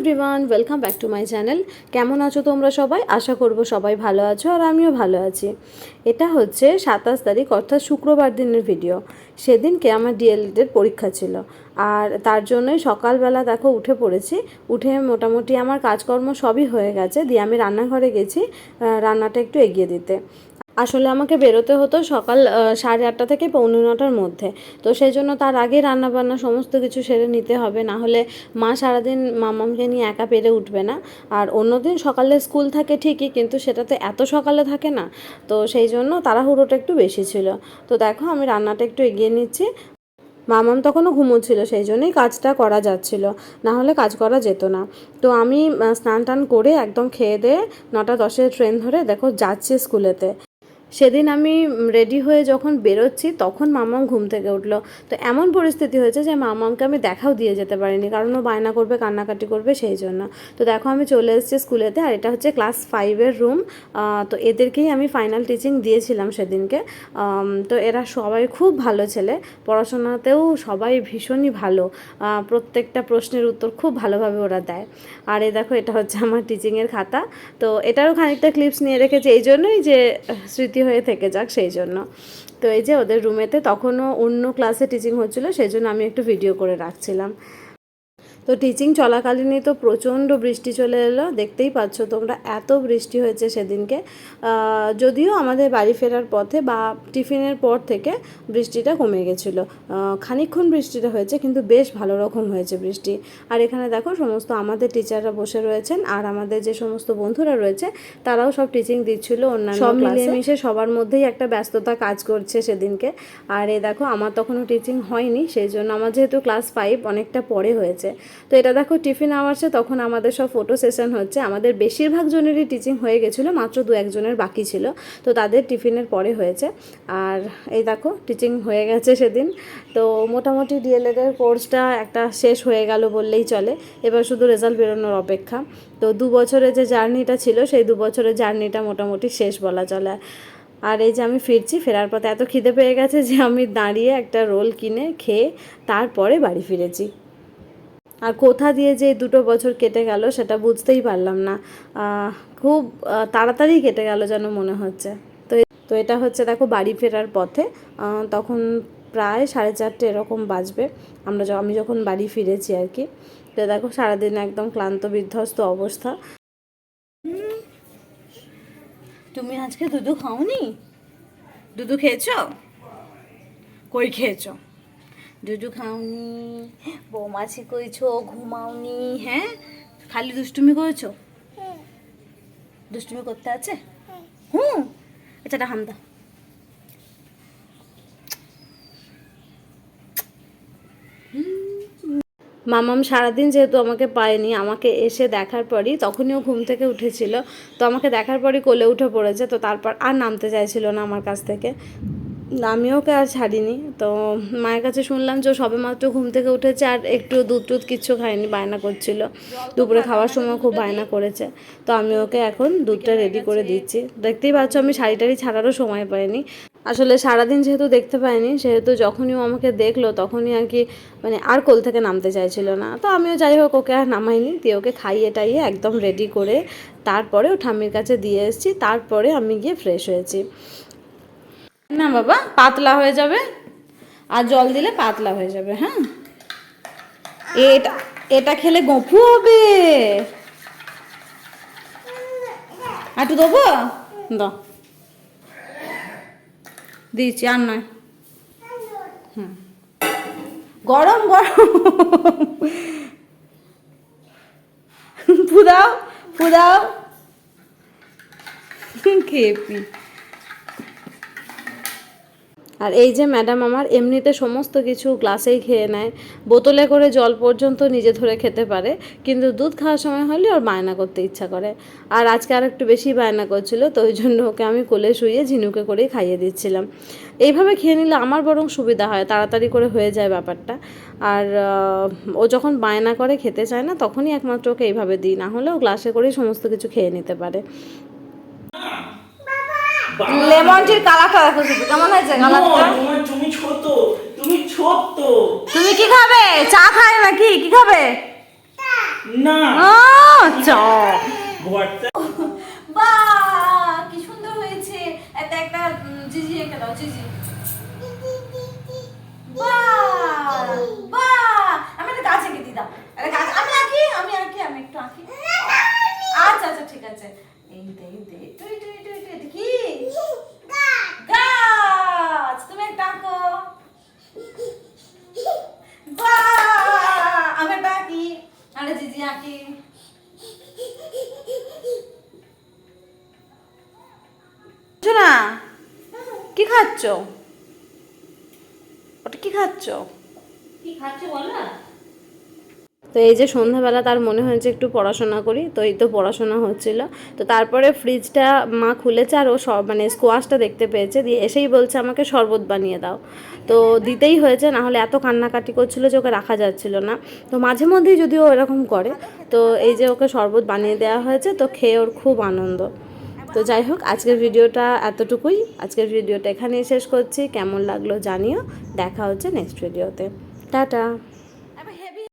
Everyone, welcome back to my channel. কেমন আছো তোমরা সবাই? আশা করব সবাই ভালো আছো আর আমিও ভালো আছি। এটা হচ্ছে 27 তারিখ অর্থাৎ শুক্রবার দিনের ভিডিও। সেদিনকে আমার ডিএলএডের পরীক্ষা ছিল আর তার জন্যই সকালবেলা দেখো উঠে পড়েছি। উঠে মোটামুটি আমার কাজকর্ম সবই হয়ে গেছে, দিয়ে আমি রান্নাঘরে গেছি রান্নাটা একটু এগিয়ে দিতে। আসলে আমাকে বেরোতে হতো সকাল 8:30 থেকে 8:45টার মধ্যে, তো সেই জন্য তার আগে রান্নাবান্না সমস্ত কিছু সেরে নিতে হবে, না হলে মা সারাদিন মামামকে নিয়ে একা পেরে উঠবে না। আর অন্যদিন সকালে স্কুল থাকে ঠিকই, কিন্তু সেটা তো এত সকালে থাকে না, তো সেই জন্য তাড়াহুড়োটা একটু বেশি ছিল। তো দেখো আমি রান্নাটা একটু এগিয়ে নিচ্ছি। মামাম তখনও ঘুমোচ্ছিল, সেই জন্যই কাজটা করা যাচ্ছিল, না হলে কাজ করা যেত না। তো আমি স্নান টান করে একদম খেয়ে দিয়ে 9:10 ট্রেন ধরে দেখো যাচ্ছি স্কুলেতে। সেদিন আমি রেডি হয়ে যখন বেরোচ্ছি তখন মামাম ঘুম থেকে উঠলো। তো এমন পরিস্থিতি হয়েছে যে মামামকে আমি দেখাও দিয়ে যেতে পারিনি, কারণ ও বায়না করবে, কান্নাকাটি করবে, সেই জন্য। তো দেখো আমি চলে এসেছি স্কুলেতে, আর এটা হচ্ছে ক্লাস 5-এর রুম। তো এদেরকেই আমি ফাইনাল টিচিং দিয়েছিলাম সেদিনকে। তো এরা সবাই খুব ভালো ছেলে, পড়াশোনাতেও সবাই ভীষণই ভালো। প্রত্যেকটা প্রশ্নের উত্তর খুব ভালোভাবে ওরা দেয়। আর এই দেখো এটা হচ্ছে আমার টিচিংয়ের খাতা। তো এটারও খানিকটা ক্লিপস নিয়ে রেখেছি এই জন্যই যে স্মৃতি হয়ে থেকে যাক, সেই জন্য। তো এই যে ওদের রুমেতে তখনও অন্য ক্লাসে টিচিং হচ্ছিলো, সেই জন্য আমি একটু ভিডিও করে রাখছিলাম। তো টিচিং চলাকালীনই তো প্রচণ্ড বৃষ্টি চলে এলো, দেখতেই পাচ্ছ তোমরা, এত বৃষ্টি হয়েছে সেদিনকে। যদিও আমাদের বাড়ি ফেরার পথে বা টিফিনের পর থেকে বৃষ্টিটা কমে গেছিলো। খানিকক্ষণ বৃষ্টিটা হয়েছে, কিন্তু বেশ ভালো রকম হয়েছে বৃষ্টি। আর এখানে দেখো সমস্ত আমাদের টিচাররা বসে রয়েছেন, আর আমাদের যে সমস্ত বন্ধুরা রয়েছে তারাও সব টিচিং দিচ্ছিল অন্যান্য, সব মিলেমিশে সবার মধ্যেই একটা ব্যস্ততা কাজ করছে সেদিনকে। আর এই দেখো আমার তখনও টিচিং হয়নি, সেই জন্য আমার যেহেতু ক্লাস 5 অনেকটা পরে হয়েছে। তো এটা দেখো টিফিন আওয়ার্সে তখন আমাদের সব ফটো সেশন হচ্ছে। আমাদের বেশিরভাগ জনেরই টিচিং হয়ে গেছিলো, মাত্র 2-1 জনের বাকি ছিল, তো তাদের টিফিনের পরে হয়েছে। আর এই দেখো টিচিং হয়ে গেছে সেদিন। তো মোটামুটি ডিএলএডের কোর্সটা একটা শেষ হয়ে গেল বললেই চলে, এবার শুধু রেজাল্ট বেরোনোর অপেক্ষা। তো 2 বছরের যে জার্নিটা ছিল সেই 2 বছরের জার্নিটা মোটামুটি শেষ বলা চলে। আর এই যে আমি ফিরছি, ফেরার পথে এত খিদে পেয়ে গেছে যে আমি দাঁড়িয়ে একটা রোল কিনে খেয়ে তারপরে বাড়ি ফিরেছি। আর কোথা দিয়ে যে 2 বছর কেটে গেল সেটা বুঝতেই পারলাম না, খুব তাড়াতাড়ি কেটে গেল যেন মনে হচ্ছে। তো এটা হচ্ছে দেখো বাড়ি ফেরার পথে, তখন প্রায় 4:30 এরকম বাজবে আমি যখন বাড়ি ফিরেছি আর কি। তো দেখো সারাদিন একদম ক্লান্ত বিধ্বস্ত অবস্থা। তুমি আজকে দুধু খাওনি? দুধু খেয়েছো? কই খেয়েছো? দুধু খাওনি, বৌমাছি কইছো, ঘুমাওনি, হ্যাঁ খালি দুষ্টুমি করেছো? দুষ্টুমি করতে আছে? হুম, আচ্ছা এটা হামদা। মামাম সারাদিন যেহেতু আমাকে পায়নি, আমাকে এসে দেখার পরই, তখনই ও ঘুম থেকে উঠেছিল, তো আমাকে দেখার পরই কোলে উঠে পড়েছে। তো তারপর আর নামতে চাইছিল না আমার কাছ থেকে, আমিও ওকে আর ছাড়িনি। তো মায়ের কাছে শুনলাম যে সবে মাত্র ঘুম থেকে উঠেছে আর একটু দুধ টুধ কিচ্ছু খায়নি, বায়না করছিল। দুপুরে খাওয়ার সময় খুব বায়না করেছে। তো আমি ওকে এখন দুধটা রেডি করে দিচ্ছি। দেখতেই পাচ্ছ আমি শাড়ি টাড়ি ছাড়ারও সময় পাইনি। আসলে সারাদিন যেহেতু দেখতে পাইনি, সেহেতু যখনই ও আমাকে দেখলো তখনই আর কি মানে আর কোল থেকে নামতে চাইছিল না। তো আমিও যাই হোক ওকে আর নামাইনি, দিয়ে ওকে খাইয়ে টাইয়ে একদম রেডি করে তারপরে ও ঠাম্মির কাছে দিয়ে এসেছি। তারপরে আমি গিয়ে ফ্রেশ হয়েছি। না বাবা, পাতলা হয়ে যাবে, আর জল দিলে পাতলা হয়ে যাবে। হ্যাঁ, এটা এটা খেলে গপু হবে। একটু দেবো, দাও, দিয়েছি আর নয়। হুম, গরম গরম। ফুদাও ফুদাও, খেপি। আর এই যে ম্যাডাম আমার এমনিতে সমস্ত কিছু গ্লাসেই খেয়ে নেয়, বোতলে করে জল পর্যন্ত নিজে ধরে খেতে পারে, কিন্তু দুধ খাওয়ার সময় হলে ওর বায়না করতে ইচ্ছা করে। আর আজকে আর একটু বেশি বায়না করছিল, তো ওই জন্য ওকে আমি কোলে শুয়ে ঝিনুকে করেই খাইয়ে দিচ্ছিলাম। এইভাবে খেয়ে নিলে আমার বরং সুবিধা হয়, তাড়াতাড়ি করে হয়ে যায় ব্যাপারটা। আর ও যখন বায়না করে খেতে চায় না, তখনই একমাত্র ওকে এইভাবে দিই, না হলেও গ্লাসে করেই সমস্ত কিছু খেয়ে নিতে পারে। লেমন টির কালারটা দেখো শুধু, কেমন হয়েছে কালারটা? তুমি ছোট, তুমি ছোট। তুমি কি খাবে? চা খায় নাকি? কি খাবে? না আচ্ছা ঘরটা বাহ কি সুন্দর হয়েছে। এটা একটা জিজি এঁকে দাও জিজি। বাহ বাহ আমি একটা গাছ এঁকে দিই দাও। একটা গাছ আমি একটু আঁকি। আচ্ছা আচ্ছা ঠিক আছে। এই দে তুই এটা কি গাছ। তুমি একটা আঁকো। বাহ আমি একটা আঁকি। আরে জিজি আঁকি। না কি খাচ্ছ? ওটা কি খাচ্ছ? তো এই যে সন্ধ্যাবেলা তার মনে হয়েছে একটু পড়াশোনা করি, তো এই তো পড়াশোনা হচ্ছিল। তো তারপরে ফ্রিজটা মা খুলেছে আর ও সব মানে স্কোয়াশটা দেখতে পেয়েছে, দিয়ে এসেই বলছে আমাকে শরবত বানিয়ে দাও। তো দিতেই হয়েছে, না হলে এত কান্নাকাটি করছিল যে ওকে রাখা যাচ্ছিল না। তো মাঝে মধ্যেই যদিও এরকম করে, তো এই যে ওকে শরবত বানিয়ে দেওয়া হয়েছে, তো খেয়ে ওর খুব আনন্দ। তো যাই হোক, আজকের ভিডিওটা এতটুকুই। আজকের ভিডিওটা এখানেই শেষ করছি। কেমন লাগলো জানিও। দেখা হচ্ছে নেক্সট ভিডিওতে। টাটা।